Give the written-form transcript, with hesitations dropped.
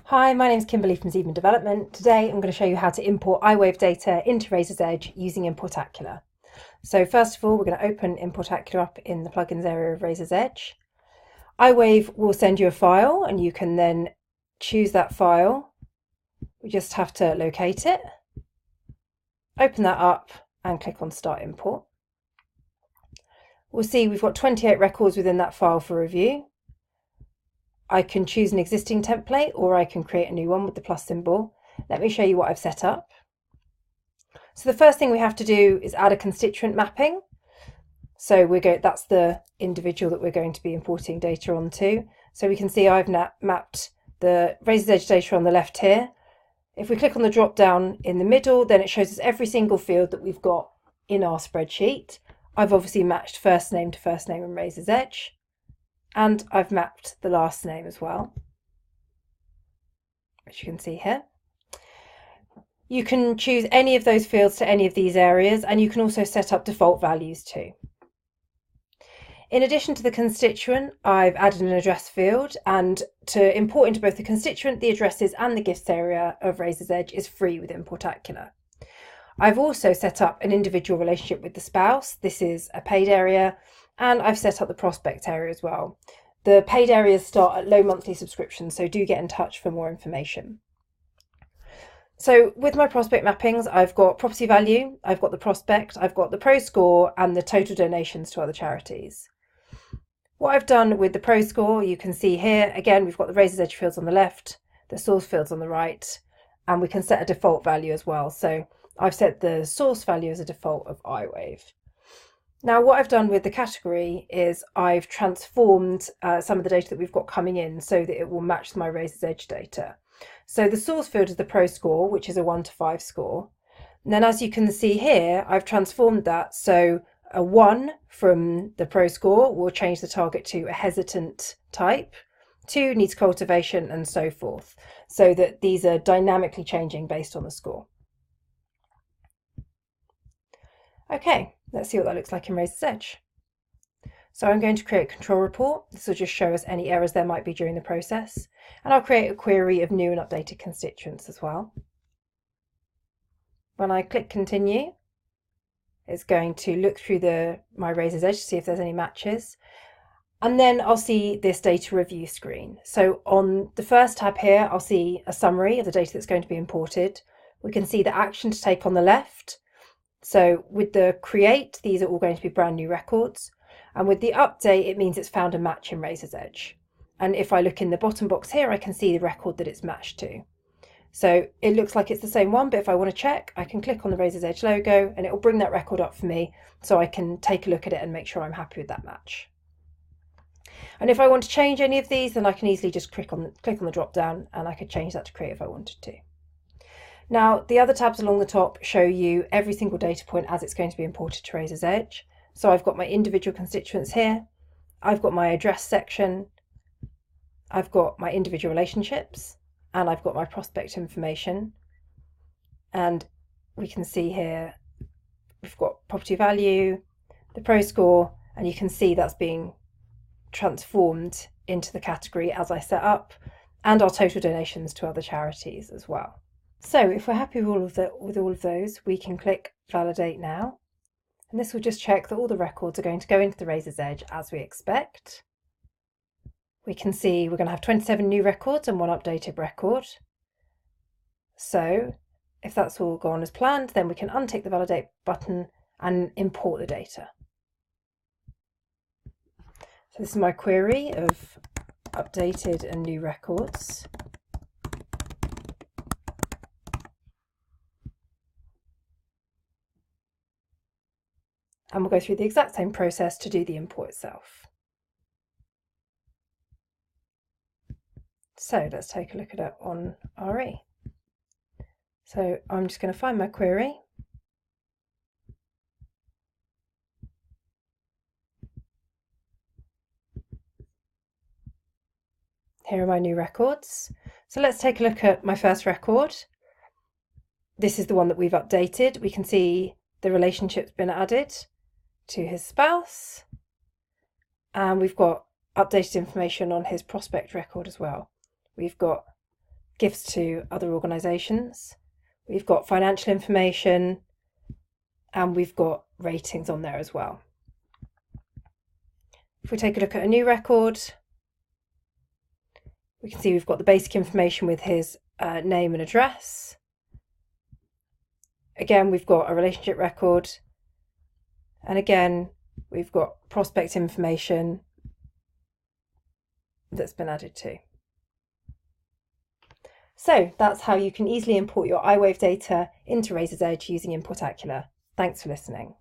Hi, my name is Kimberly from Zeeman Development. Today I'm going to show you how to import iWave data into Razor's Edge using Importacular. So first of all, we're going to open Importacular up in the plugins area of Razor's Edge. iWave will send you a file and you can then choose that file. We just have to locate it, open that up and click on Start Import. We'll see we've got 28 records within that file for review. I can choose an existing template or I can create a new one with the plus symbol. Let me show you what I've set up. So the first thing we have to do is add a constituent mapping. So that's the individual that we're going to be importing data onto. So we can see I've mapped the Razor's Edge data on the left here. If we click on the drop down in the middle, then it shows us every single field that we've got in our spreadsheet. I've obviously matched first name to first name in Razor's Edge. And I've mapped the last name as well, which you can see here. You can choose any of those fields to any of these areas, and you can also set up default values too. In addition to the constituent, I've added an address field, and to import into both the constituent, the addresses and the gifts area of Razor's Edge is free with Importacular. I've also set up an individual relationship with the spouse. This is a paid area. And I've set up the prospect area as well. The paid areas start at low monthly subscriptions, so do get in touch for more information. So with my prospect mappings, I've got property value, I've got the prospect, I've got the pro score and the total donations to other charities. What I've done with the pro score, you can see here, again, we've got the Razor's Edge fields on the left, the source fields on the right, and we can set a default value as well. So I've set the source value as a default of iWave. Now what I've done with the category is I've transformed some of the data that we've got coming in so that it will match my Razor's Edge data. So the source field is the pro score, which is a 1 to 5 score. And then as you can see here, I've transformed that so a 1 from the pro score will change the target to a hesitant type, 2 needs cultivation and so forth, so that these are dynamically changing based on the score. Okay. Let's see what that looks like in Razor's Edge. So I'm going to create a control report. This will just show us any errors there might be during the process. And I'll create a query of new and updated constituents as well. When I click continue, it's going to look through my Razor's Edge to see if there's any matches. And then I'll see this data review screen. So on the first tab here, I'll see a summary of the data that's going to be imported. We can see the action to take on the left. So with the create, these are all going to be brand new records. And with the update, it means it's found a match in Razor's Edge. And if I look in the bottom box here, I can see the record that it's matched to. So it looks like it's the same one, but if I want to check, I can click on the Razor's Edge logo and it will bring that record up for me so I can take a look at it and make sure I'm happy with that match. And if I want to change any of these, then I can easily just click on the drop down and I could change that to create if I wanted to. Now, the other tabs along the top show you every single data point as it's going to be imported to Razor's Edge. So I've got my individual constituents here, I've got my address section, I've got my individual relationships, and I've got my prospect information. And we can see here, we've got property value, the pro score, and you can see that's being transformed into the category as I set up, and our total donations to other charities as well. So if we're happy with all of those, we can click Validate Now. And this will just check that all the records are going to go into the Razor's Edge as we expect. We can see we're going to have 27 new records and 1 updated record. So if that's all gone as planned, then we can untick the Validate button and import the data. So this is my query of updated and new records. And we'll go through the exact same process to do the import itself. So let's take a look at it on RE. So I'm just going to find my query. Here are my new records. So let's take a look at my first record. This is the one that we've updated. We can see the relationship's been added to his spouse, and we've got updated information on his prospect record as well. We've got gifts to other organisations. We've got financial information, and we've got ratings on there as well. If we take a look at a new record, we can see we've got the basic information with his name and address. Again, we've got a relationship record, and again, we've got prospect information that's been added to. So that's how you can easily import your iWave data into Razor's Edge using Importacular. Thanks for listening.